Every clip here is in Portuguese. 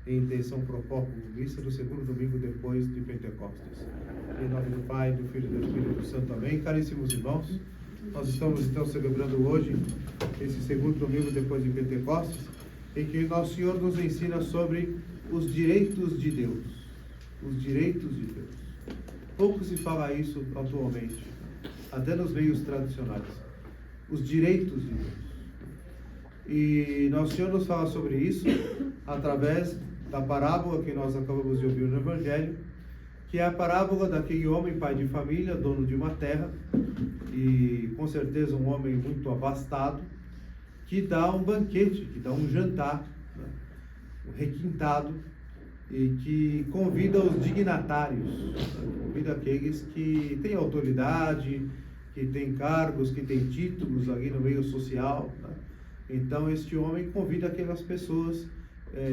em intenção pro corpo, missa do segundo domingo depois de Pentecostes. Em nome do Pai, do Filho e do Espírito Santo. Amém. Caríssimos irmãos, nós estamos então celebrando hoje esse segundo domingo depois de Pentecostes, em que Nosso Senhor nos ensina sobre os direitos de Deus. Os direitos de Deus. Pouco se fala isso atualmente, até nos meios tradicionais. Os direitos de Deus. E Nosso Senhor nos fala sobre isso através da parábola que nós acabamos de ouvir no Evangelho, que é a parábola daquele homem, pai de família, dono de uma terra, e com certeza um homem muito abastado, que dá um banquete, que dá um jantar, né, um requintado, e que convida os dignatários, né, convida aqueles que têm autoridade, que têm cargos, que têm títulos ali no meio social, né? Então este homem convida aquelas pessoas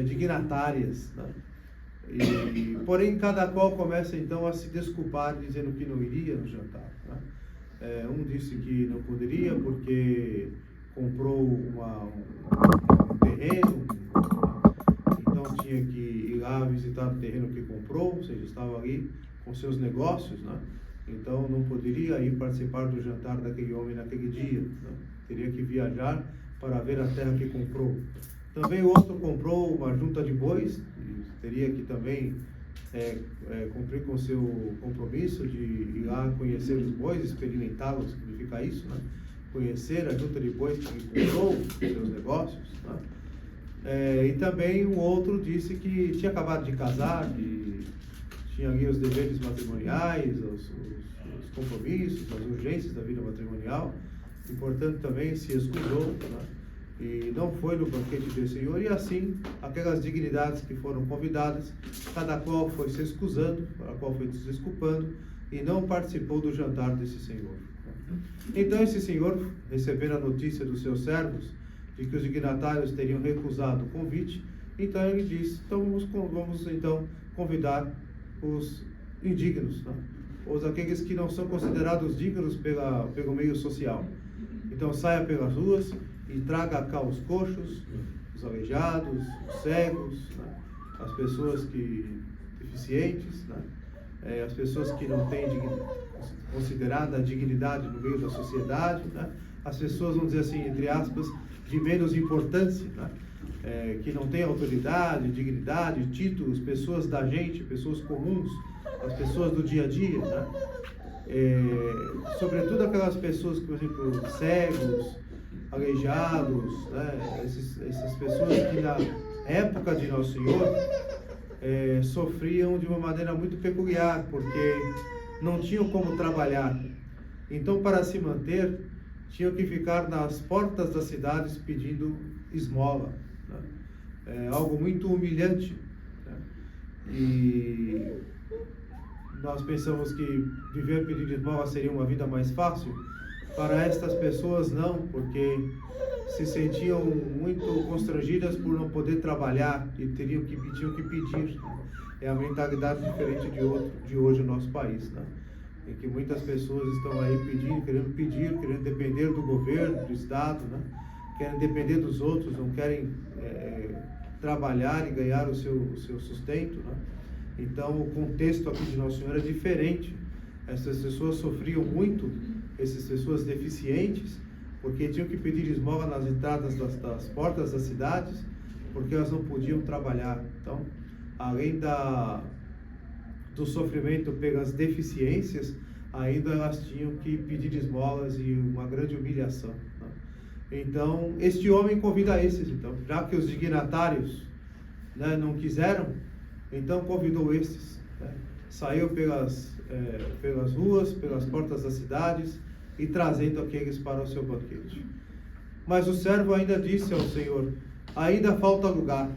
dignatárias, né? Porém cada qual começa então a se desculpar, dizendo que não iria no jantar, né? Um disse que não poderia porque comprou um terreno, então tinha que ir lá visitar o terreno que comprou, ou seja, estava ali com seus negócios, né? Então não poderia ir participar do jantar daquele homem naquele dia, né? Teria que viajar para ver a terra que comprou. Também o outro comprou uma junta de bois, e teria que também cumprir com seu compromisso de ir lá conhecer os bois, experimentá-los, significa isso, né? Conhecer a junta de bois que comprou, seus negócios, né? E também o outro disse que tinha acabado de casar, e tinha ali os deveres matrimoniais, os compromissos, as urgências da vida matrimonial, e portanto também se excusou, né? E não foi no banquete do Senhor. E assim, aquelas dignidades que foram convidadas, cada qual foi se excusando, cada qual foi se desculpando, e não participou do jantar desse Senhor. Então esse Senhor, recebendo a notícia dos seus servos, de que os dignatários teriam recusado o convite, então ele disse, então vamos então convidar os indignos, né? Aqueles que não são considerados dignos pelo meio social. Então saia pelas ruas e traga cá os coxos, os aleijados, os cegos, né? As pessoas deficientes, né? As pessoas que não têm considerada a dignidade no meio da sociedade, né? As pessoas, vamos dizer assim, entre aspas, de menos importância, né? Que não têm autoridade, dignidade, títulos, pessoas da gente, pessoas comuns, as pessoas do dia a dia, né? Sobretudo aquelas pessoas, por exemplo, cegos, aleijados, né? Essas pessoas que na época de Nosso Senhor sofriam de uma maneira muito peculiar, porque não tinham como trabalhar. Então, para se manter, tinham que ficar nas portas das cidades pedindo esmola, né? Algo muito humilhante, né? E nós pensamos que viver pedindo esmola seria uma vida mais fácil. Para estas pessoas não, porque se sentiam muito constrangidas por não poder trabalhar e tinham que pedir. É a mentalidade diferente de hoje no nosso país, né? Em que muitas pessoas estão aí querendo depender do governo, do Estado, né? Querem depender dos outros, não querem trabalhar e ganhar o seu sustento, né? Então o contexto aqui de Nosso Senhor é diferente. Essas pessoas sofriam muito, essas pessoas deficientes, porque tinham que pedir esmola nas entradas das portas das cidades, porque elas não podiam trabalhar. Então, além do sofrimento pelas deficiências, ainda elas tinham que pedir esmolas e uma grande humilhação, né? Então, este homem convida esses, então, já que os dignatários, né, não quiseram, então convidou estes, né? Saiu pelas ruas, pelas portas das cidades, e trazendo aqueles para o seu banquete. Mas o servo ainda disse ao Senhor, ainda falta lugar.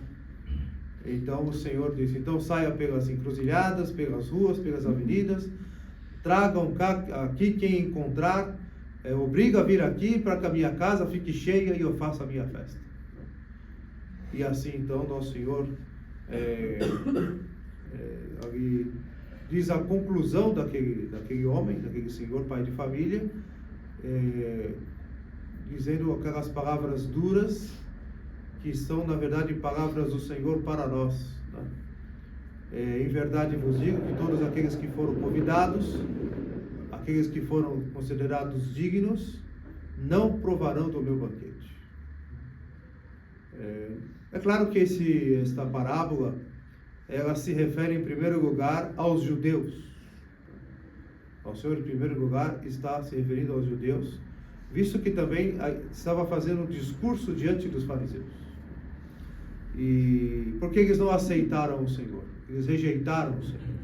Então o Senhor disse, então saia pelas encruzilhadas, pelas ruas, pelas avenidas, tragam aqui quem encontrar, obriga a vir aqui para que a minha casa fique cheia e eu faça a minha festa. E assim então Nosso Senhor ali diz a conclusão daquele homem, daquele senhor pai de família, dizendo aquelas palavras duras que são na verdade palavras do Senhor para nós, Em verdade vos digo que todos aqueles que foram convidados, aqueles que foram considerados dignos, não provarão do meu banquete. É claro que esta parábola, ela se refere em primeiro lugar aos judeus. O Senhor, em primeiro lugar, está se referindo aos judeus, visto que também estava fazendo um discurso diante dos fariseus. E por que eles não aceitaram o Senhor? Eles rejeitaram o Senhor.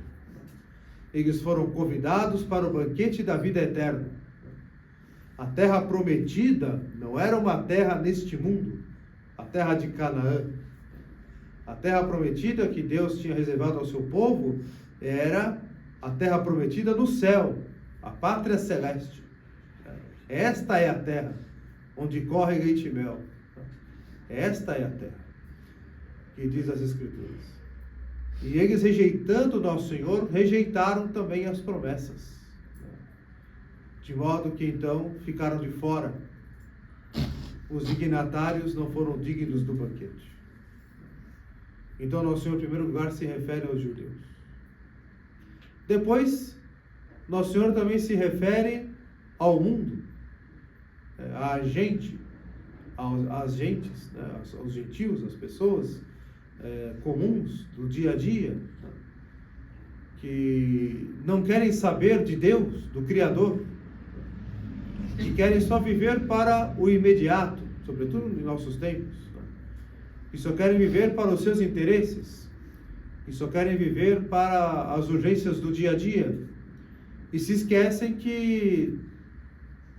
Eles foram convidados para o banquete da vida eterna. A terra prometida não era uma terra neste mundo, a terra de Canaã. A terra prometida que Deus tinha reservado ao seu povo era a terra prometida no céu, a pátria celeste. Esta é a terra onde corre leite e mel. Esta é a terra que diz as Escrituras. E eles, rejeitando o nosso Senhor, rejeitaram também as promessas. De modo que então ficaram de fora. Os dignatários não foram dignos do banquete. Então, nosso Senhor, em primeiro lugar, se refere aos judeus. Depois, nosso Senhor também se refere ao mundo, à gente, às gentes, aos gentios, às pessoas comuns do dia a dia, que não querem saber de Deus, do Criador, que querem só viver para o imediato, sobretudo em nossos tempos, que só querem viver para os seus interesses, que só querem viver para as urgências do dia a dia, e se esquecem que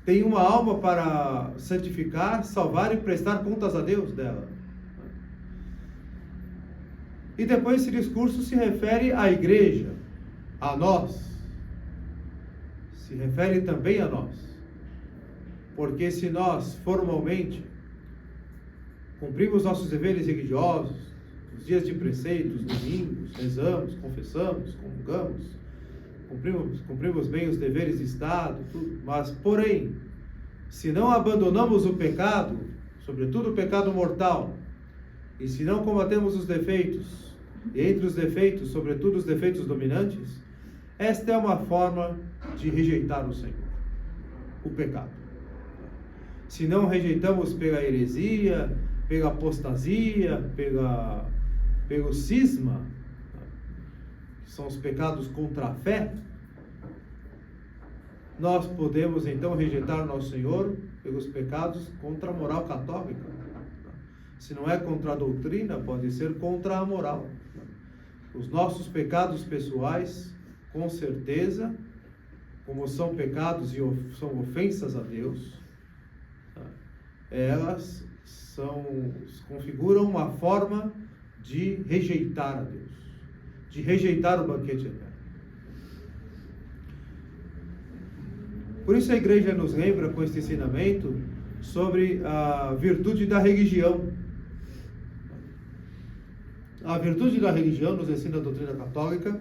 tem uma alma para santificar, salvar e prestar contas a Deus dela. E depois esse discurso se refere à igreja, a nós, se refere também a nós, porque se nós formalmente cumprimos nossos deveres religiosos, os dias de preceitos, domingos, rezamos, confessamos, comungamos, cumprimos bem os deveres de Estado, tudo, mas, porém, se não abandonamos o pecado, sobretudo o pecado mortal, e se não combatemos os defeitos, e entre os defeitos, sobretudo os defeitos dominantes, esta é uma forma de rejeitar o Senhor, o pecado. Se não rejeitamos pela heresia, pela apostasia, pelo cisma, que são os pecados contra a fé, nós podemos então rejeitar o nosso Senhor pelos pecados contra a moral católica. Se não é contra a doutrina, pode ser contra a moral. Os nossos pecados pessoais, com certeza, como são pecados e são ofensas a Deus, elas configuram uma forma de rejeitar a Deus, de rejeitar o banquete eterno. Por isso a igreja nos lembra com este ensinamento sobre a virtude da religião. A virtude da religião, nos ensina a doutrina católica,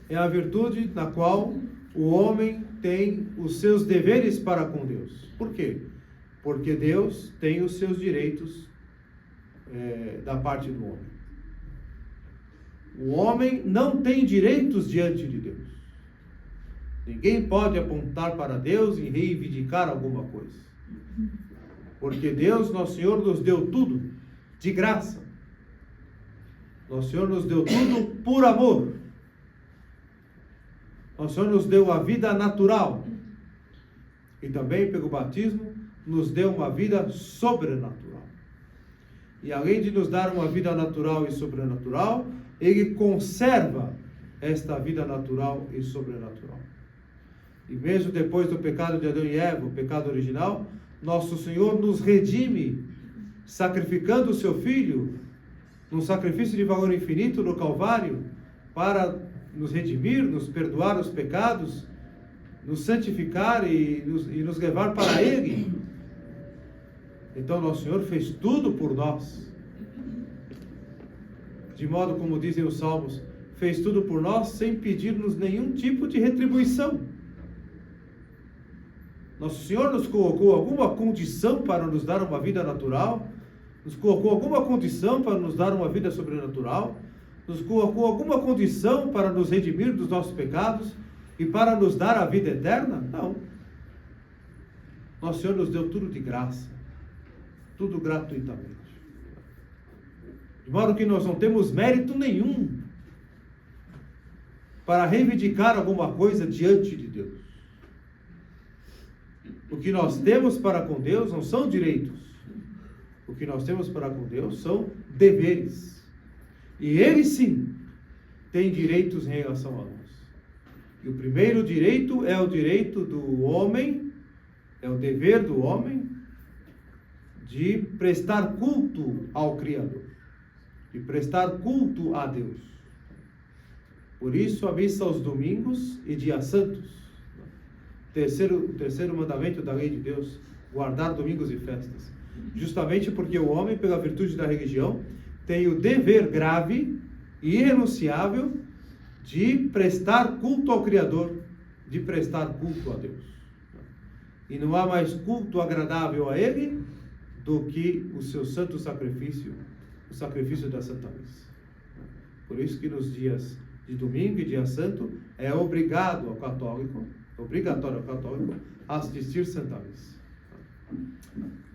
é a virtude na qual o homem tem os seus deveres para com Deus. Por quê? Porque Deus tem os seus direitos da parte do homem. O homem não tem direitos diante de Deus. Ninguém pode apontar para Deus e reivindicar alguma coisa. Porque Deus, nosso Senhor, nos deu tudo de graça. Nosso Senhor nos deu tudo por amor. Nosso Senhor nos deu a vida natural. E também, pelo batismo, nos deu uma vida sobrenatural. E além de nos dar uma vida natural e sobrenatural, Ele conserva esta vida natural e sobrenatural. E mesmo depois do pecado de Adão e Eva, o pecado original, nosso Senhor nos redime, sacrificando o seu Filho, num sacrifício de valor infinito no Calvário, para nos redimir, nos perdoar os pecados, nos santificar e nos levar para Ele. Então nosso Senhor fez tudo por nós. De modo, como dizem os Salmos, fez tudo por nós sem pedir-nos nenhum tipo de retribuição. Nosso Senhor nos colocou alguma condição para nos dar uma vida natural, nos colocou alguma condição para nos dar uma vida sobrenatural, nos colocou alguma condição para nos redimir dos nossos pecados e para nos dar a vida eterna? Não. Nosso Senhor nos deu tudo de graça, tudo gratuitamente. De modo que nós não temos mérito nenhum para reivindicar alguma coisa diante de Deus. O que nós temos para com Deus não são direitos. O que nós temos para com Deus são deveres. E Ele sim tem direitos em relação a nós. E o primeiro direito é o direito do homem, é o dever do homem de prestar culto ao Criador, de prestar culto a Deus. Por isso a missa aos domingos e dias santos. O terceiro mandamento da lei de Deus, guardar domingos e festas. Justamente porque o homem, pela virtude da religião, tem o dever grave e irrenunciável de prestar culto ao Criador, de prestar culto a Deus. E não há mais culto agradável a Ele do que o seu santo sacrifício, o sacrifício da Santa Missa. Por isso que nos dias de domingo e dia santo é obrigatório ao católico assistir Santa Missa.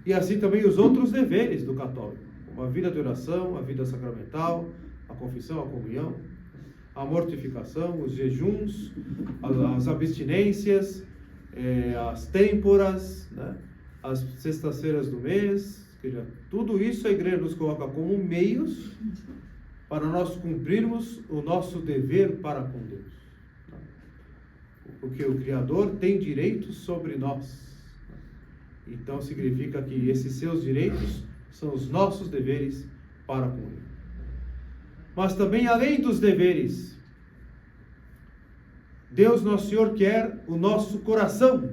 E assim também os outros deveres do católico, como a vida de oração, a vida sacramental, a confissão, a comunhão, a mortificação, os jejuns, as abstinências, as têmporas, né? As sextas-feiras do mês, tudo isso a igreja nos coloca como meios para nós cumprirmos o nosso dever para com Deus. Porque o Criador tem direitos sobre nós. Então significa que esses seus direitos são os nossos deveres para com Ele. Mas também, além dos deveres, Deus Nosso Senhor quer o nosso coração,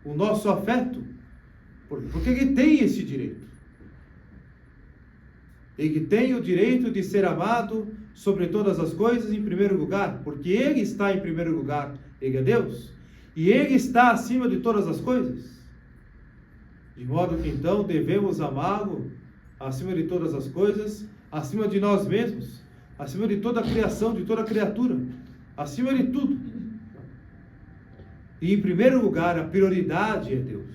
o nosso afeto, porque Ele tem esse direito. Ele tem o direito de ser amado sobre todas as coisas em primeiro lugar, porque Ele está em primeiro lugar, Ele é Deus, e Ele está acima de todas as coisas. De modo que então devemos amá-lo acima de todas as coisas, acima de nós mesmos, acima de toda a criação, de toda a criatura, acima de tudo. E em primeiro lugar, a prioridade é Deus.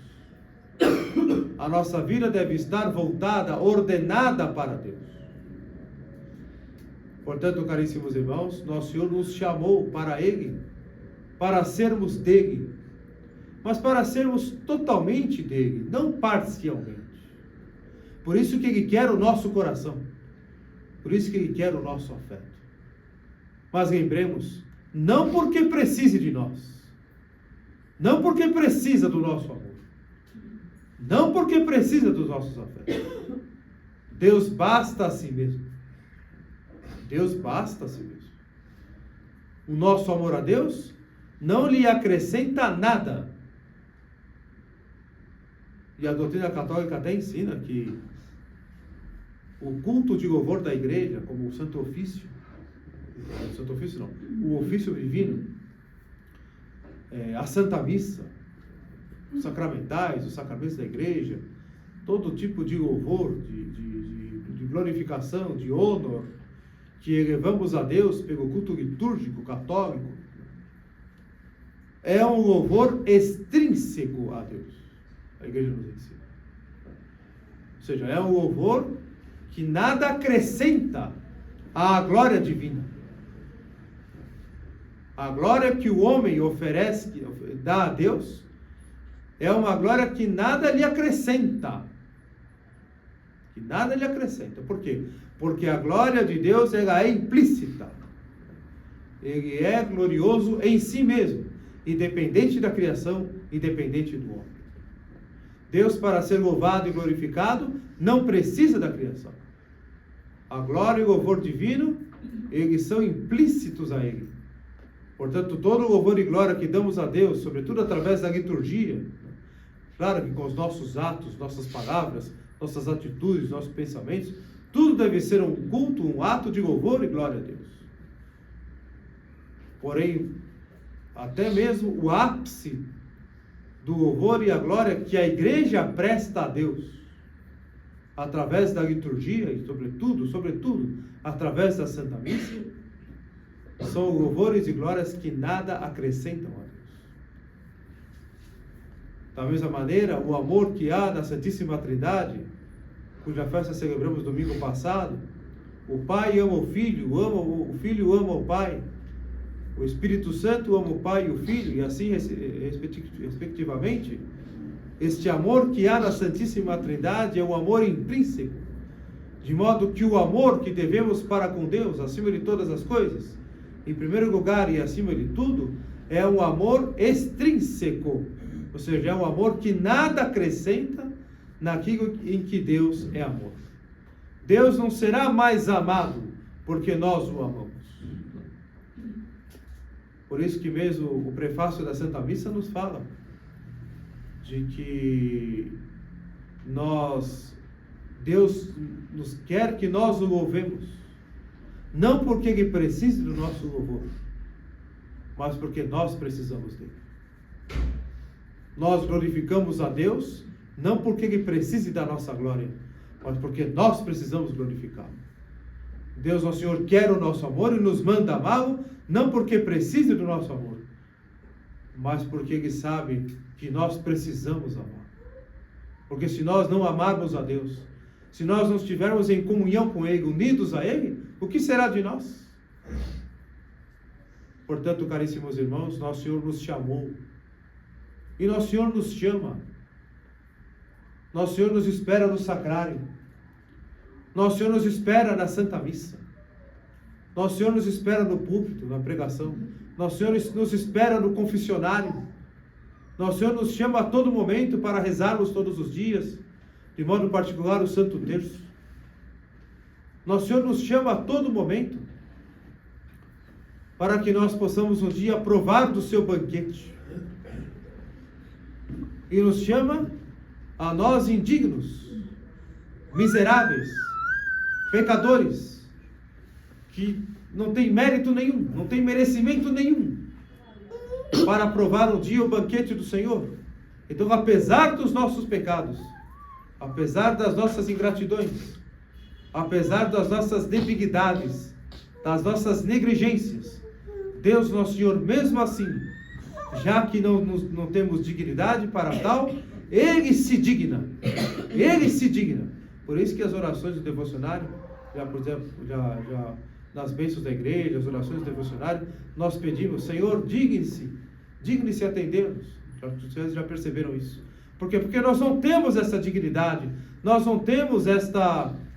A nossa vida deve estar voltada, ordenada para Deus. Portanto, caríssimos irmãos, nosso Senhor nos chamou para Ele, para sermos dele, mas para sermos totalmente dele, não parcialmente. Por isso que Ele quer o nosso coração, por isso que Ele quer o nosso afeto. Mas lembremos, não porque precise de nós, não porque precisa do nosso amor, não porque precisa dos nossos afetos. Deus basta a si mesmo. Deus basta a si mesmo. O nosso amor a Deus não lhe acrescenta nada. E a doutrina católica até ensina que o culto de louvor da igreja, como o Santo Ofício, o ofício divino, a Santa Missa, os sacramentais, os sacramentos da igreja, todo tipo de louvor, de glorificação, de honor, que elevamos a Deus pelo culto litúrgico católico, é um louvor extrínseco a Deus. A igreja nos ensina. Ou seja, é um louvor que nada acrescenta à glória divina. A glória que o homem oferece, dá a Deus, é uma glória que nada lhe acrescenta. Que nada lhe acrescenta. Por quê? Porque a glória de Deus, ela é implícita. Ele é glorioso em si mesmo, independente da criação, independente do homem. Deus, para ser louvado e glorificado, não precisa da criação. A glória e o louvor divino, eles são implícitos a Ele. Portanto, todo o louvor e glória que damos a Deus, sobretudo através da liturgia, claro que com os nossos atos, nossas palavras, nossas atitudes, nossos pensamentos, tudo deve ser um culto, um ato de louvor e glória a Deus. Porém, até mesmo o ápice do louvor e a glória que a igreja presta a Deus, através da liturgia e sobretudo, através da Santa Missa, são louvores e glórias que nada acrescentam a Deus. Da mesma maneira, o amor que há na Santíssima Trindade, cuja festa celebramos domingo passado, o Pai ama o Filho ama o Pai, o Espírito Santo ama o Pai e o Filho, e assim respectivamente. Este amor que há na Santíssima Trindade é um amor intrínseco, de modo que o amor que devemos para com Deus, acima de todas as coisas, em primeiro lugar e acima de tudo, é um amor extrínseco, ou seja, é um amor que nada acrescenta naquilo em que Deus é amor. Deus não será mais amado porque nós o amamos. Por isso que mesmo o prefácio da Santa Missa nos fala de que Deus nos quer que nós o louvemos, não porque Ele precise do nosso louvor, mas porque nós precisamos dele. Nós glorificamos a Deus, não porque Ele precise da nossa glória, mas porque nós precisamos glorificá-lo. Deus, nosso Senhor, quer o nosso amor e nos manda amá-lo, não porque precise do nosso amor, mas porque Ele sabe que nós precisamos amar. Porque se nós não amarmos a Deus, se nós não estivermos em comunhão com Ele, unidos a Ele, o que será de nós? Portanto, caríssimos irmãos, nosso Senhor nos chamou, e nosso Senhor nos chama. Nosso Senhor nos espera no sacrário, nosso Senhor nos espera na Santa Missa, nosso Senhor nos espera no púlpito, na pregação, nosso Senhor nos espera no confessionário, nosso Senhor nos chama a todo momento para rezarmos todos os dias, de modo particular o Santo Terço. Nosso Senhor nos chama a todo momento para que nós possamos um dia provar do seu banquete. E nos chama a nós indignos, miseráveis, pecadores, que não tem mérito nenhum, não tem merecimento nenhum, para provar um dia o banquete do Senhor. Então, apesar dos nossos pecados, apesar das nossas ingratidões, apesar das nossas debilidades, das nossas negligências, Deus, nosso Senhor, mesmo assim, já que não temos dignidade para tal, Ele se digna. Ele se digna. Por isso que as orações do devocionário, por exemplo, nas bênçãos da igreja, as orações do devocionário, nós pedimos: Senhor, digne-se atender-nos. Vocês já perceberam isso? Por quê? Porque nós não temos essa dignidade, nós não temos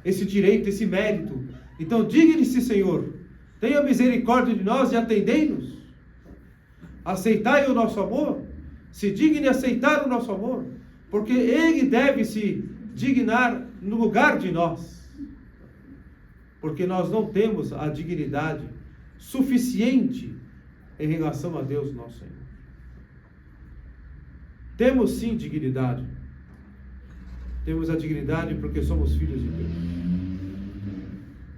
esse direito, esse mérito. Então, digne-se, Senhor, tenha misericórdia de nós e atendei-nos. Aceitai o nosso amor, se digne aceitar o nosso amor, porque Ele deve se dignar no lugar de nós, porque nós não temos a dignidade suficiente em relação a Deus, nosso Senhor. Temos sim dignidade, temos a dignidade porque somos filhos de Deus,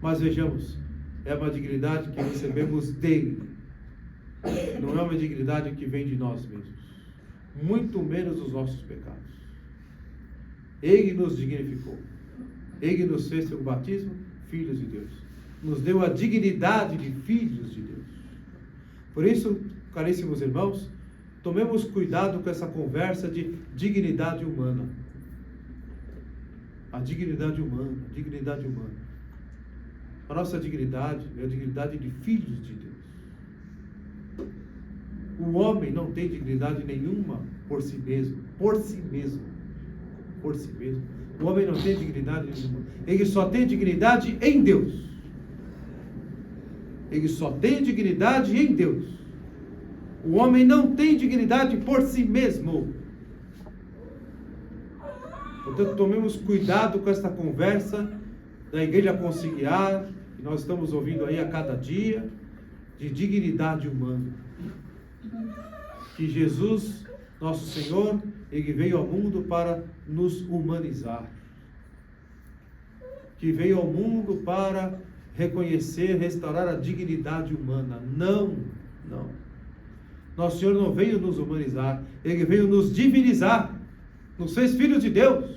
mas vejamos, é uma dignidade que recebemos dele, não é uma dignidade que vem de nós mesmos, muito menos dos nossos pecados. Ele nos dignificou, Ele nos fez pelo batismo filhos de Deus, nos deu a dignidade de filhos de Deus. Por isso, caríssimos irmãos, tomemos cuidado com essa conversa de dignidade humana. A dignidade humana, a dignidade humana. A nossa dignidade é a dignidade de filhos de Deus. O homem não tem dignidade nenhuma por si mesmo, por si mesmo. O homem não tem dignidade nenhuma. Ele só tem dignidade em Deus. Ele só tem dignidade em Deus. O homem não tem dignidade por si mesmo. Portanto, tomemos cuidado com esta conversa da igreja conciliar, que nós estamos ouvindo aí a cada dia, de dignidade humana. Que Jesus, nosso Senhor, Ele veio ao mundo para nos humanizar. Que veio ao mundo para reconhecer, restaurar a dignidade humana. Não. Nosso Senhor não veio nos humanizar, Ele veio nos divinizar, nos fez filhos de Deus.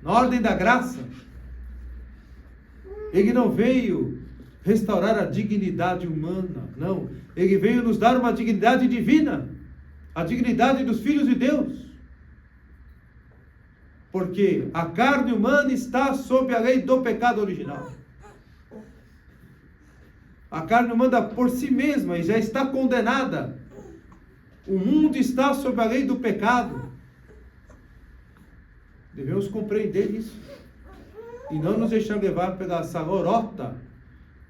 na ordem da graça. Ele não veio restaurar a dignidade humana, não. Ele veio nos dar uma dignidade divina, a dignidade dos filhos de Deus. Porque a carne humana está sob a lei do pecado original. A carne humana por si mesma já está condenada. O mundo está sob a lei do pecado. Devemos compreender isso. E não nos deixar levar pela essa lorota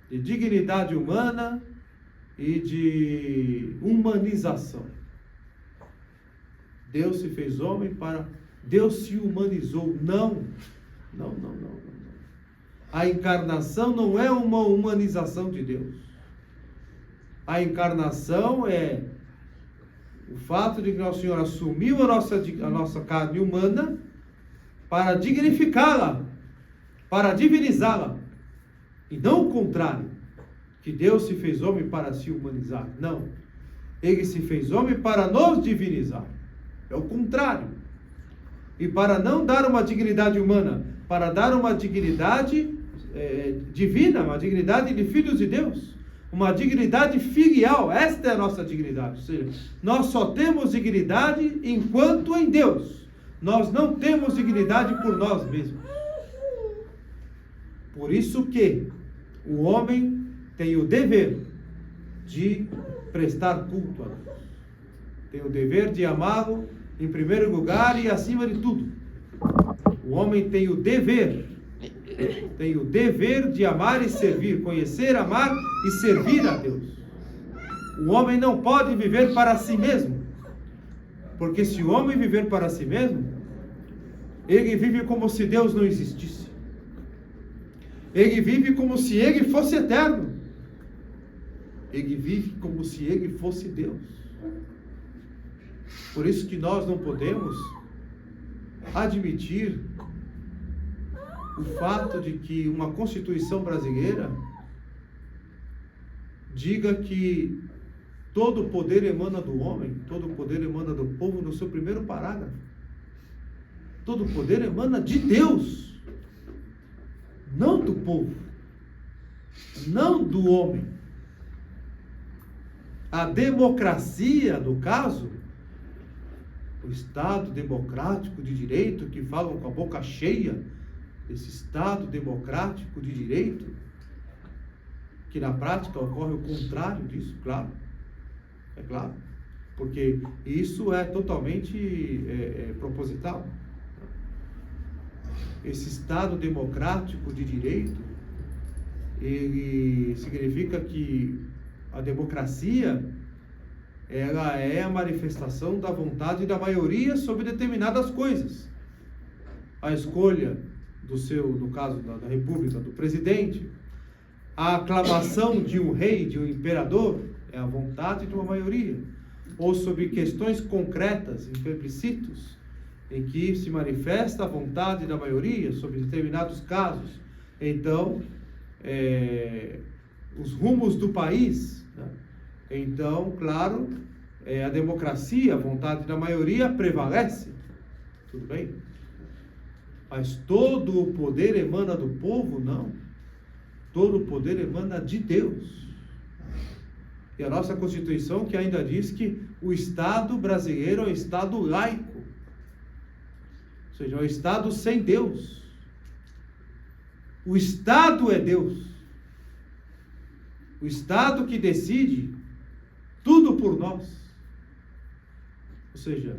de dignidade humana e de humanização. Deus se fez homem para... Deus se humanizou. Não. A encarnação não é uma humanização de Deus. A encarnação é o fato de que Nosso Senhor assumiu a nossa carne humana para dignificá-la, para divinizá-la. E não o contrário, que Deus se fez homem para se humanizar. Não. Ele se fez homem para nos divinizar. É o contrário. E para não dar uma dignidade humana, para dar uma dignidade divina, uma dignidade de filhos de Deus, uma dignidade filial. Esta é a nossa dignidade. Ou seja, nós só temos dignidade enquanto em Deus. Nós não temos dignidade por nós mesmos. Por isso que o homem tem o dever de prestar culto a Deus. Tem o dever de amá-lo em primeiro lugar e acima de tudo. O homem tem o dever de amar e servir, conhecer, amar e servir a Deus. O homem não pode viver para si mesmo, porque se o homem viver para si mesmo, ele vive como se Deus não existisse. Ele vive como se ele fosse eterno. Ele vive como se ele fosse Deus. Por isso que nós não podemos admitir o fato de que uma Constituição brasileira diga que todo o poder emana do homem, todo o poder emana do povo no seu primeiro parágrafo. Todo o poder emana de Deus, não do povo, não do homem. A democracia, no caso, o Estado democrático de direito, que falam com a boca cheia, esse Estado democrático de direito, que na prática ocorre o contrário disso, claro, é claro, porque isso é totalmente proposital. Esse Estado democrático de direito, ele significa que a democracia, ela é a manifestação da vontade da maioria sobre determinadas coisas. A escolha no caso da república, do presidente, a aclamação de um rei, de um imperador, é a vontade de uma maioria. Ou sobre questões concretas, em plebiscitos, em que se manifesta a vontade da maioria sobre determinados casos. Então, os rumos do país, né? Então, claro, a democracia, a vontade da maioria prevalece. Tudo bem? Mas todo o poder emana do povo? Não. Todo o poder emana de Deus. E a nossa Constituição que ainda diz que o Estado brasileiro é um Estado laico. Ou seja, é um Estado sem Deus. O Estado é Deus. O Estado que decide tudo por nós. Ou seja,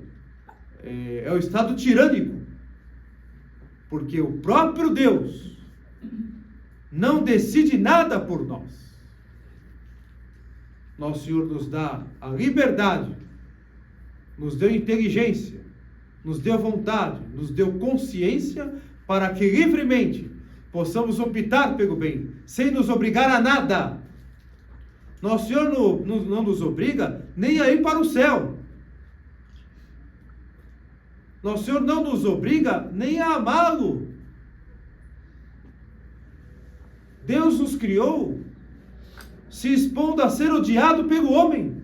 é o Estado tirânico. Porque o próprio Deus não decide nada por nós. Nosso Senhor nos dá a liberdade, nos deu inteligência, nos deu vontade, nos deu consciência para que livremente possamos optar pelo bem, sem nos obrigar a nada. Nosso Senhor não nos obriga nem a ir para o céu. Nosso Senhor não nos obriga nem a amá-lo. Deus nos criou se expondo a ser odiado pelo homem.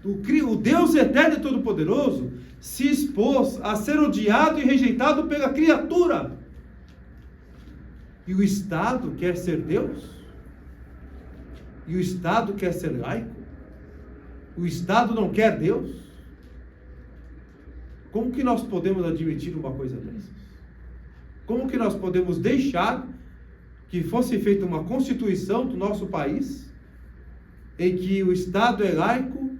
O Deus eterno e todo-poderoso se expôs a ser odiado e rejeitado pela criatura. E o Estado quer ser Deus? E o Estado quer ser laico? O Estado não quer Deus? Como que nós podemos admitir uma coisa dessas? Como que nós podemos deixar que fosse feita uma constituição do nosso país, em que o Estado é laico,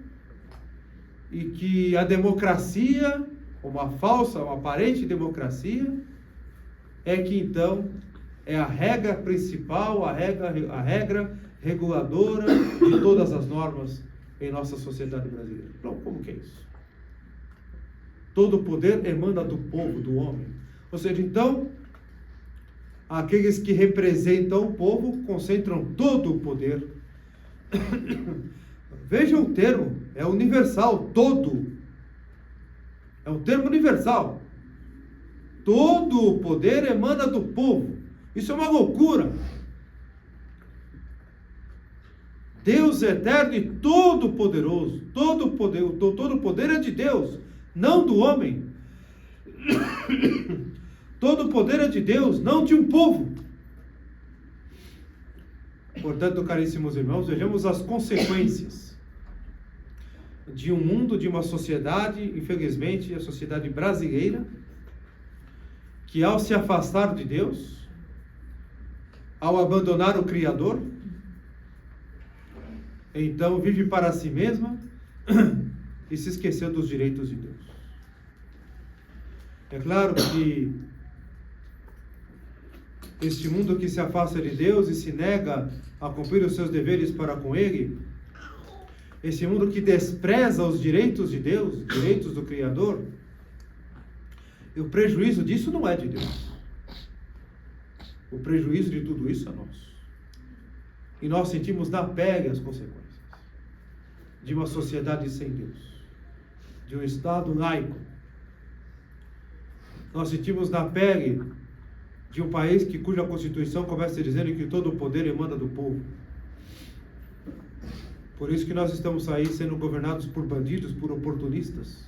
e que a democracia, uma falsa, uma aparente democracia, é que então é a regra principal, a regra reguladora de todas as normas em nossa sociedade brasileira? Então, como que é isso? Todo o poder emana do povo, do homem. Ou seja, então, aqueles que representam o povo concentram todo o poder. Veja o termo, é universal, todo. É um termo universal. Todo o poder emana do povo. Isso é uma loucura. Deus eterno e todo-poderoso, todo o poder é de Deus, não do homem. Todo o poder é de Deus, não de um povo. Portanto, caríssimos irmãos, vejamos as consequências de um mundo, de uma sociedade, infelizmente, a sociedade brasileira, que ao se afastar de Deus, ao abandonar o Criador, então vive para si mesma e se esqueceu dos direitos de Deus. É claro que este mundo que se afasta de Deus e se nega a cumprir os seus deveres para com Ele, esse mundo que despreza os direitos de Deus, direitos do Criador, e o prejuízo disso não é de Deus. O prejuízo de tudo isso é nosso. E nós sentimos na pele as consequências de uma sociedade sem Deus, de um Estado laico. Nós sentimos na pele de um país cuja Constituição começa dizendo que todo o poder emana do povo. Por isso que nós estamos aí sendo governados por bandidos, por oportunistas,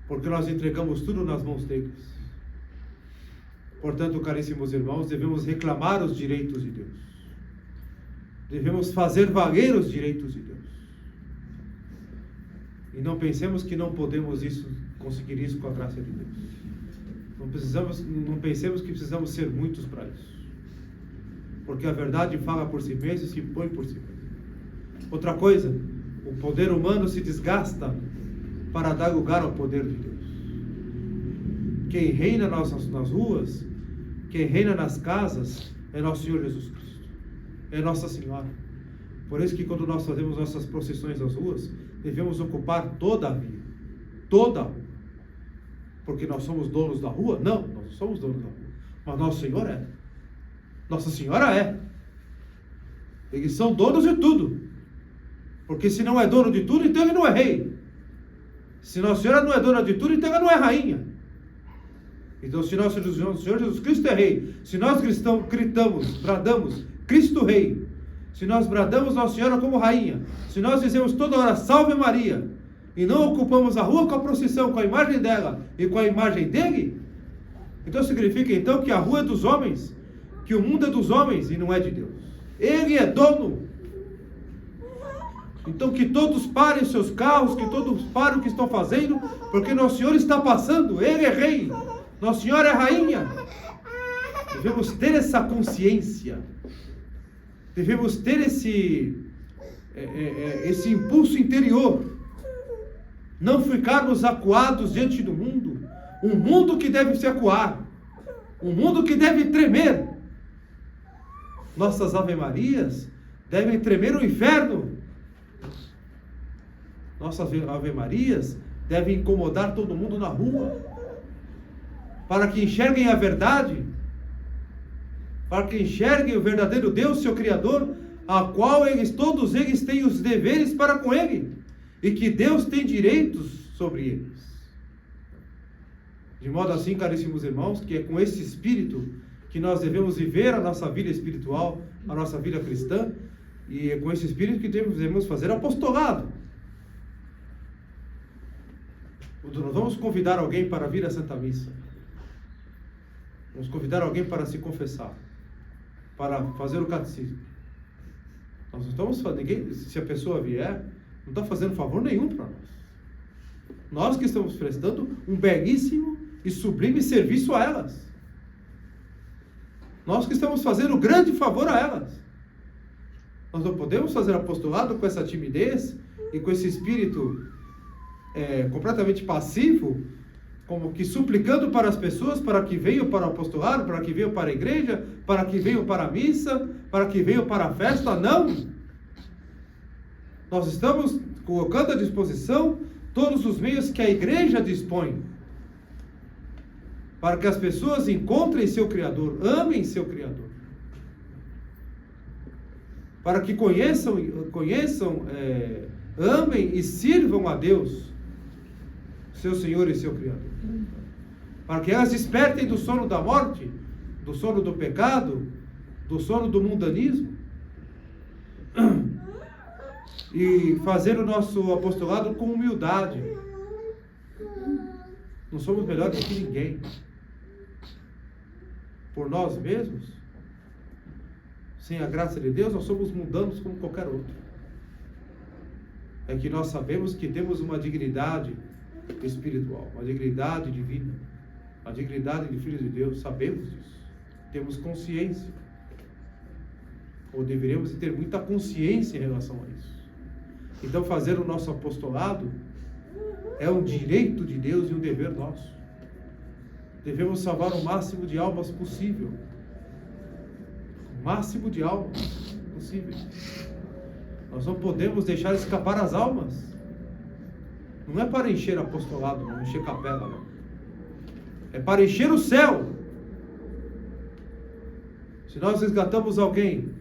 porque nós entregamos tudo nas mãos deles. Portanto, caríssimos irmãos, devemos reclamar os direitos de Deus. Devemos fazer valer os direitos de Deus. E não pensemos que não podemos conseguir isso com a graça de Deus. Não pensemos que precisamos ser muitos para isso. Porque a verdade fala por si mesma e se impõe por si mesma. Outra coisa, o poder humano se desgasta para dar lugar ao poder de Deus. Quem reina nas ruas, quem reina nas casas, é nosso Senhor Jesus Cristo. É Nossa Senhora. Por isso que quando nós fazemos nossas procissões nas ruas, devemos ocupar toda a via. Toda a rua. Porque nós somos donos da rua? Não, nós não somos donos da rua. Mas Nosso Senhor é. Nossa Senhora é. Eles são donos de tudo. Porque se não é dono de tudo, então ele não é rei. Se Nossa Senhora não é dona de tudo, então ela não é rainha. Então, se nosso Senhor Jesus Cristo é rei, se nós cristãos gritamos, bradamos, Cristo Rei, se nós bradamos Nossa Senhora como rainha, se nós dizemos toda hora, Salve Maria, e não ocupamos a rua com a procissão, com a imagem dela e com a imagem dele, então significa então que a rua é dos homens, que o mundo é dos homens e não é de Deus. Ele é dono. Então que todos parem os seus carros, que todos parem o que estão fazendo, porque Nosso Senhor está passando, Ele é rei, Nossa Senhora é rainha. Devemos ter essa consciência, devemos ter esse impulso interior, não ficarmos acuados diante do mundo, um mundo que deve se acuar, um mundo que deve tremer. Nossas Ave Marias devem tremer o inferno. Nossas Ave Marias devem incomodar todo mundo na rua, para que enxerguem a verdade, para que enxerguem o verdadeiro Deus, seu Criador, a qual todos eles têm os deveres para com Ele, e que Deus tem direitos sobre eles. De modo assim, caríssimos irmãos, que é com esse espírito que nós devemos viver a nossa vida espiritual, a nossa vida cristã, e é com esse espírito que devemos fazer apostolado. Nós vamos convidar alguém para vir à Santa Missa. Vamos convidar alguém para se confessar, para fazer o catecismo. Nós não estamos fazendo, ninguém, se a pessoa vier, não está fazendo favor nenhum para nós. Nós que estamos prestando um belíssimo e sublime serviço a elas. Nós que estamos fazendo um grande favor a elas. Nós não podemos fazer apostolado com essa timidez e com esse espírito completamente passivo, como que suplicando para as pessoas para que venham para o apostolado, para que venham para a igreja, para que venham para a missa, para que venham para a festa. Não! Nós estamos colocando à disposição todos os meios que a igreja dispõe para que as pessoas encontrem seu Criador, amem seu Criador, para que conheçam, amem e sirvam a Deus, seu Senhor e seu Criador, para que elas despertem do sono da morte, do sono do pecado, do sono do mundanismo, e fazer o nosso apostolado com humildade. Não somos melhores que ninguém. Por nós mesmos, sem a graça de Deus, nós somos mundanos como qualquer outro. É que nós sabemos que temos uma dignidade espiritual, uma dignidade divina, a dignidade de filhos de Deus. Sabemos disso, temos consciência, ou deveríamos ter muita consciência em relação a isso. Então fazer o nosso apostolado é um direito de Deus e um dever nosso. Devemos salvar o máximo de almas possível, o máximo de almas possível. Nós não podemos deixar escapar as almas. Não é para encher apostolado, não, encher capela, não. É para encher o céu. Se nós resgatamos alguém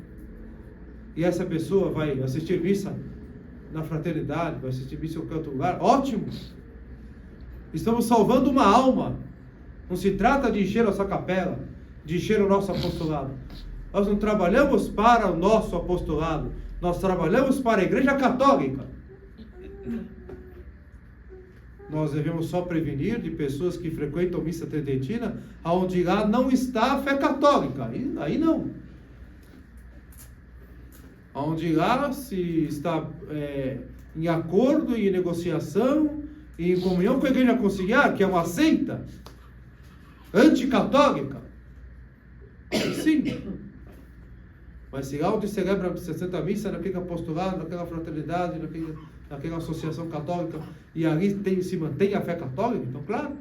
e essa pessoa vai assistir missa na fraternidade, vai assistir missa em qualquer outro lugar, ótimo. Estamos salvando uma alma. Não se trata de encher nossa capela, de encher o nosso apostolado. Nós não trabalhamos para o nosso apostolado, nós trabalhamos para a Igreja Católica. Nós devemos só prevenir de pessoas que frequentam missa tridentina, onde lá não está a fé católica. Aí não. Onde lá se está em acordo, em negociação, em comunhão com a Igreja Conciliar, que é uma seita anticatólica. Sim. Mas se lá onde celebra a Santa Missa, naquele apostolado, naquela fraternidade, naquela associação católica, e ali se mantém a fé católica, então claro,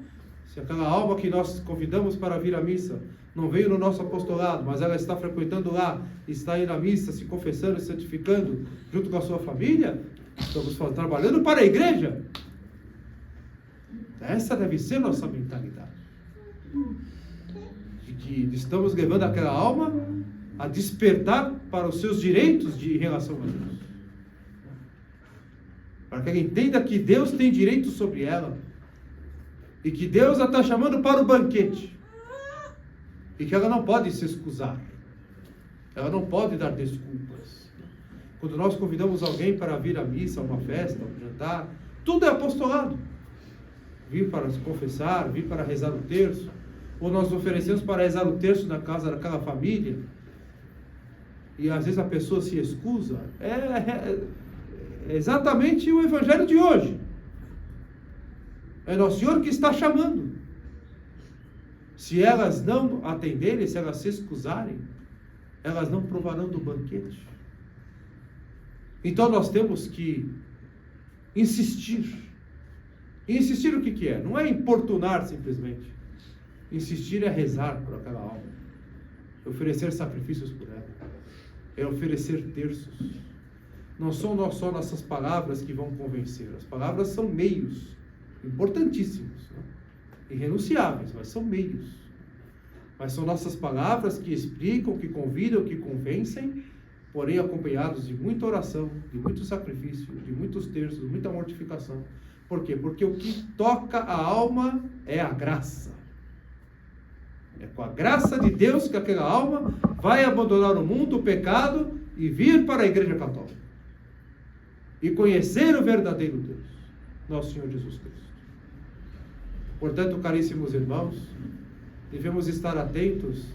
se aquela alma que nós convidamos para vir à missa não veio no nosso apostolado, mas ela está frequentando lá, está indo à missa, se confessando, se santificando, junto com a sua família, estamos trabalhando para a igreja. Essa deve ser nossa mentalidade. De que estamos levando aquela alma a despertar para os seus direitos em relação a Deus. Para que ela entenda que Deus tem direito sobre ela. E que Deus a está chamando para o banquete. E que ela não pode se excusar. Ela não pode dar desculpas. Quando nós convidamos alguém para vir à missa, a uma festa, a um jantar, tudo é apostolado. Vir para se confessar, vir para rezar o terço. Ou nós oferecemos para rezar o terço na casa daquela família. E às vezes a pessoa se excusa. É exatamente o evangelho de hoje. É Nosso Senhor que está chamando. Se elas não atenderem, se elas se excusarem, elas não provarão do banquete. Então nós temos que insistir. Insistir o que é? Não é importunar simplesmente. Insistir é rezar por aquela alma. Oferecer sacrifícios por ela. É oferecer terços. Não são só nossas palavras que vão convencer. As palavras são meios importantíssimos, né? Irrenunciáveis, mas são meios. Mas são nossas palavras que explicam, que convidam, que convencem, porém acompanhados de muita oração, de muito sacrifício, de muitos terços, muita mortificação. Por quê? Porque o que toca a alma é a graça. É com a graça de Deus que aquela alma vai abandonar o mundo, o pecado, e vir para a Igreja Católica. E conhecer o verdadeiro Deus, nosso Senhor Jesus Cristo. Portanto, caríssimos irmãos, devemos estar atentos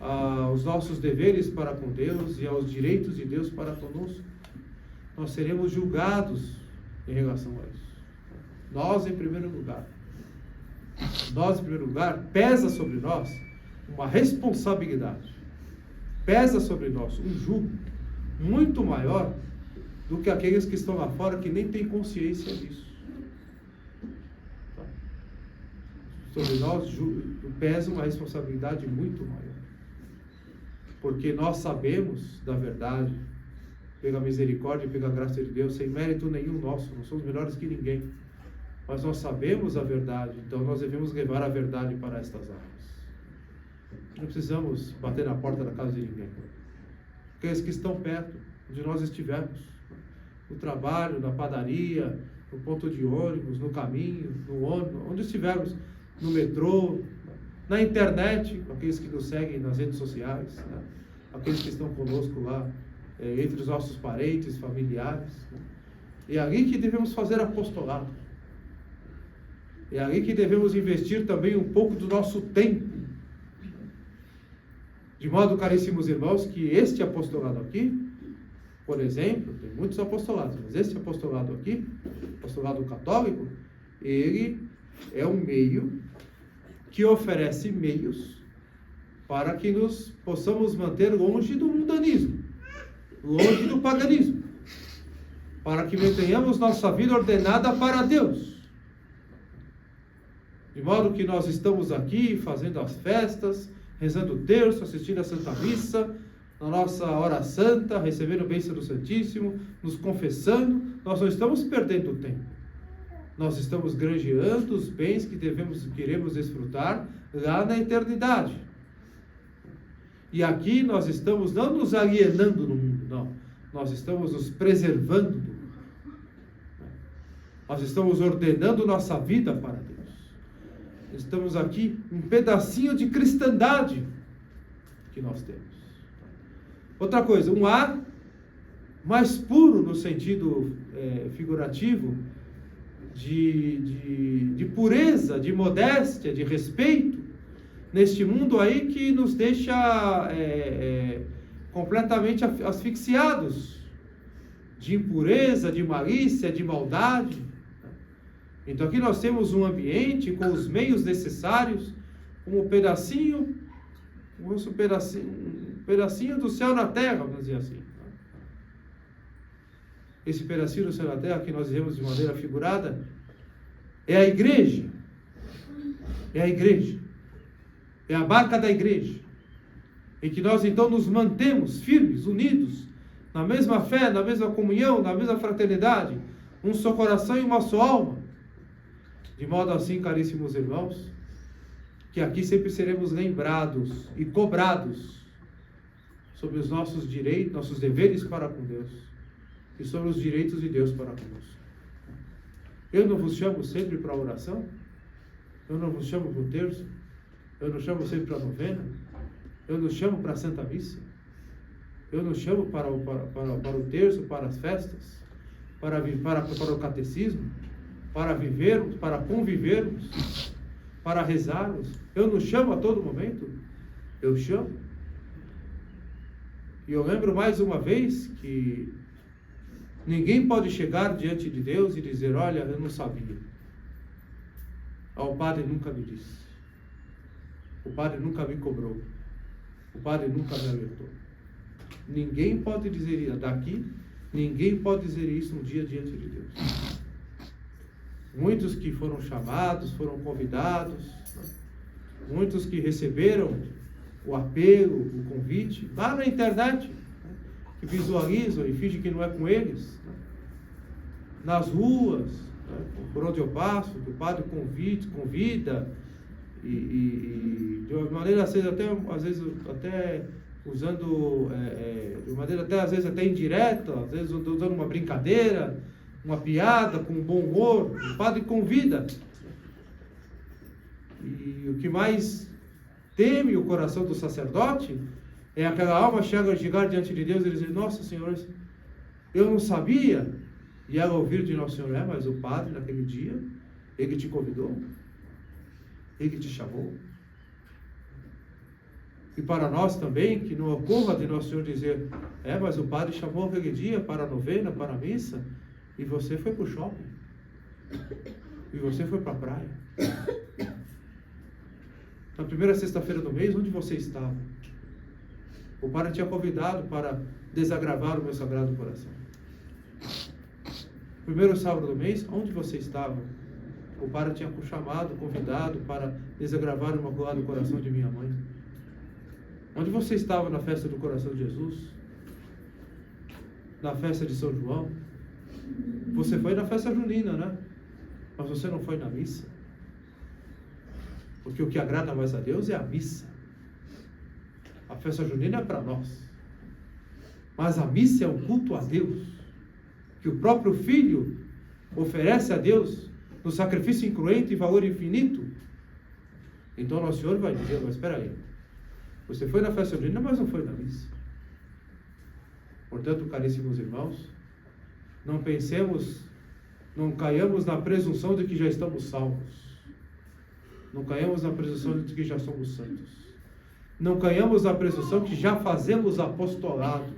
aos nossos deveres para com Deus e aos direitos de Deus para conosco. Nós seremos julgados em relação a isso. Nós, em primeiro lugar, pesa sobre nós uma responsabilidade, pesa sobre nós um jugo muito maior do que aqueles que estão lá fora que nem têm consciência disso. Sobre nós pesa uma responsabilidade muito maior, porque nós sabemos da verdade, pela misericórdia e pela graça de Deus, sem mérito nenhum nosso, não somos melhores que ninguém, mas nós sabemos a verdade, então nós devemos levar a verdade para estas áreas. Não precisamos bater na porta da casa de ninguém. Aqueles que estão perto, onde nós estivermos, no trabalho, na padaria, no ponto de ônibus, no caminho, no ônibus, onde estivermos, no metrô, na internet, aqueles que nos seguem nas redes sociais, né? Aqueles que estão conosco lá, entre os nossos parentes, familiares, né? É ali que devemos fazer apostolado. É ali que devemos investir também um pouco do nosso tempo. De modo, caríssimos irmãos, que este apostolado aqui, por exemplo, tem muitos apostolados, mas este apostolado aqui, apostolado católico, ele é um meio que oferece meios para que nos possamos manter longe do mundanismo, longe do paganismo, para que mantenhamos nossa vida ordenada para Deus. De modo que nós estamos aqui fazendo as festas, rezando o terço, assistindo a Santa Missa, na nossa hora santa, recebendo a bênção do Santíssimo, nos confessando, nós não estamos perdendo tempo. Nós estamos granjeando os bens que queremos desfrutar lá na eternidade. E aqui nós estamos não nos alienando do mundo, não. Nós estamos nos preservando do mundo. Nós estamos ordenando nossa vida para Deus. Estamos aqui um pedacinho de cristandade que nós temos. Outra coisa, um ar mais puro no sentido figurativo, de pureza, de modéstia, de respeito, neste mundo aí que nos deixa completamente asfixiados, de impureza, de malícia, de maldade. Então aqui nós temos um ambiente com os meios necessários, um pedacinho do céu na terra, vamos dizer assim. Esse pedacinho do céu na terra que nós vemos de maneira figurada é a igreja. É a igreja. É a barca da igreja. Em que nós então nos mantemos firmes, unidos, na mesma fé, na mesma comunhão, na mesma fraternidade, um só coração e uma só alma. De modo assim, caríssimos irmãos, que aqui sempre seremos lembrados e cobrados sobre os nossos direitos, nossos deveres para com Deus e sobre os direitos de Deus para conosco. Eu não vos chamo sempre para a oração? Eu não vos chamo para o terço? Eu não chamo sempre para a novena? Eu não chamo para a Santa Missa? Eu não chamo para o terço, para as festas? Para o catecismo? Para vivermos, para convivermos? Para rezarmos? Eu não chamo a todo momento? Eu chamo. E eu lembro mais uma vez que ninguém pode chegar diante de Deus e dizer: olha, eu não sabia. O padre nunca me disse. O padre nunca me cobrou. O padre nunca me alertou. Ninguém pode dizer isso daqui. Ninguém pode dizer isso um dia diante de Deus. Muitos que foram chamados, foram convidados, muitos que receberam o apelo, o convite, lá na internet, que visualizam e fingem que não é com eles, nas ruas, por onde eu passo, que o padre convida, e de uma maneira, às vezes até usando, de maneira até, às vezes até indireta, às vezes usando uma brincadeira, uma piada, com bom humor, o padre convida. E o que mais teme o coração do sacerdote é aquela alma chegar diante de Deus e dizer: nossa Senhora, eu não sabia. E ela ouvir de Nosso Senhor: mas o padre naquele dia, ele te convidou. Ele te chamou. E para nós também, que não ocorra de nosso Senhor dizer, mas o padre chamou aquele dia para a novena, para a missa, e você foi para o shopping. E você foi para a praia. Na primeira sexta-feira do mês, onde você estava? O padre tinha convidado para desagravar o meu sagrado coração. Primeiro sábado do mês, onde você estava? O padre tinha chamado, convidado para desagravar o imaculado coração de minha mãe. Onde você estava na festa do coração de Jesus? Na festa de São João? Você foi na festa junina, né? Mas você não foi na missa. Porque o que agrada mais a Deus é a missa. A festa junina é para nós. Mas a missa é um culto a Deus, que o próprio Filho oferece a Deus no sacrifício incruento e valor infinito. Então Nosso Senhor vai dizer, mas espera aí, você foi na festa junina, mas não foi na missa. Portanto, caríssimos irmãos, não pensemos, não caiamos na presunção de que já estamos salvos. Não caiamos na presunção de que já somos santos. Não caiamos na presunção que já fazemos apostolado.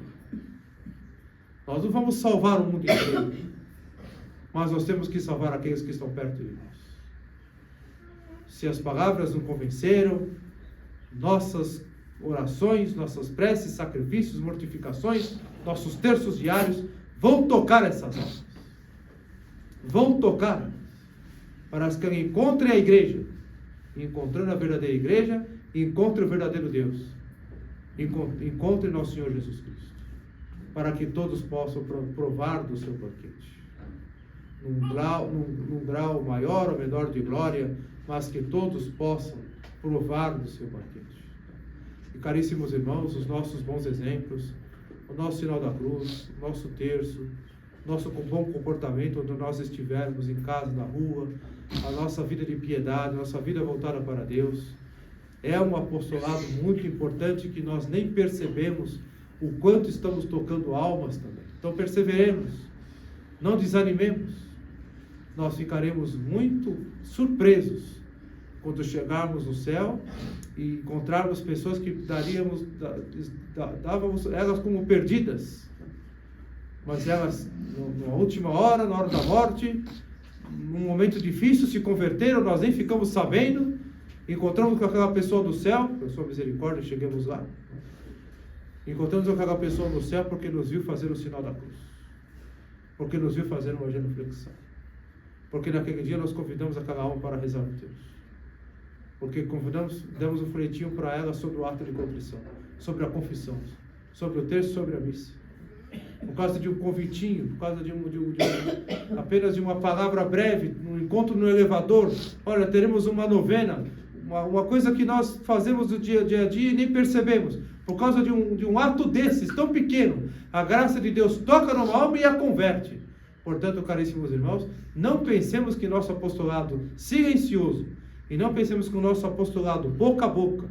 Nós não vamos salvar o mundo inteiro, mas nós temos que salvar aqueles que estão perto de nós. Se as palavras não convenceram, nossas orações, nossas preces, sacrifícios, mortificações, nossos terços diários vão tocar essas almas. Vão tocar para que encontrem a igreja. Encontrando a verdadeira igreja, encontre o verdadeiro Deus. Encontre nosso Senhor Jesus Cristo. Para que todos possam provar do seu banquete. Num grau maior ou menor de glória, mas que todos possam provar do seu banquete. E caríssimos irmãos, os nossos bons exemplos, o nosso sinal da cruz, o nosso terço, nosso bom comportamento onde nós estivermos, em casa, na rua, a nossa vida de piedade, a nossa vida voltada para Deus, é um apostolado muito importante que nós nem percebemos o quanto estamos tocando almas também. Então perseveremos, não desanimemos. Nós ficaremos muito surpresos quando chegarmos no céu e encontrarmos pessoas que dávamos elas como perdidas, mas elas na última hora, na hora da morte, num momento difícil, se converteram, nós nem ficamos sabendo, encontramos com aquela pessoa do céu, por sua misericórdia, chegamos lá, encontramos com aquela pessoa no céu porque nos viu fazer o sinal da cruz, porque nos viu fazer uma genuflexão, porque naquele dia nós convidamos aquela alma para rezar no terço, porque demos um folhetinho para ela sobre o ato de contrição, sobre a confissão, sobre o terço, sobre a missa. Por causa de um convitinho, por causa de apenas de uma palavra breve, um encontro no elevador, olha, teremos uma novena, uma coisa que nós fazemos do dia a dia e nem percebemos. Por causa de um ato desses, tão pequeno, a graça de Deus toca numa alma e a converte. Portanto, caríssimos irmãos, não pensemos que nosso apostolado silencioso, e não pensemos que o nosso apostolado boca a boca,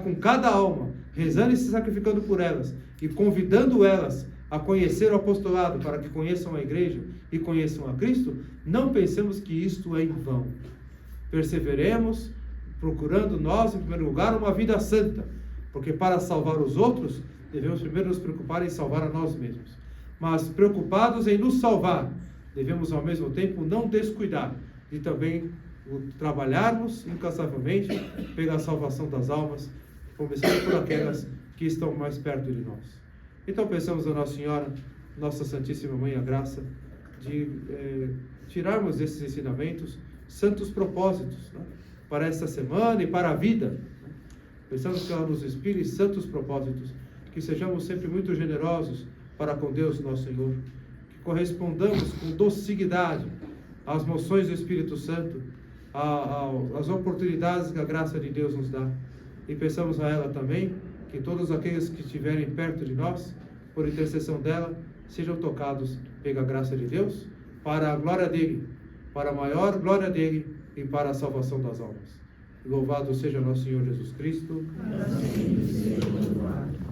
com cada alma, rezando e se sacrificando por elas, e convidando elas a conhecer o apostolado, para que conheçam a igreja e conheçam a Cristo, não pensemos que isto é em vão. Perseveremos, procurando nós, em primeiro lugar, uma vida santa, porque para salvar os outros, devemos primeiro nos preocupar em salvar a nós mesmos. Mas preocupados em nos salvar, devemos ao mesmo tempo não descuidar de também trabalharmos incansavelmente pela salvação das almas, começando por aquelas que estão mais perto de nós. Então pensamos a Nossa Senhora, Nossa Santíssima Mãe, a graça de tirarmos desses ensinamentos santos propósitos, né, para esta semana e para a vida. Pensamos que ela nos inspire santos propósitos, que sejamos sempre muito generosos para com Deus nosso Senhor, que correspondamos com docilidade às moções do Espírito Santo, às oportunidades que a graça de Deus nos dá. E pensamos a ela também, que todos aqueles que estiverem perto de nós, por intercessão dela, sejam tocados pela graça de Deus, para a glória dele, para a maior glória dele e para a salvação das almas. Louvado seja nosso Senhor Jesus Cristo. Assim seja louvado.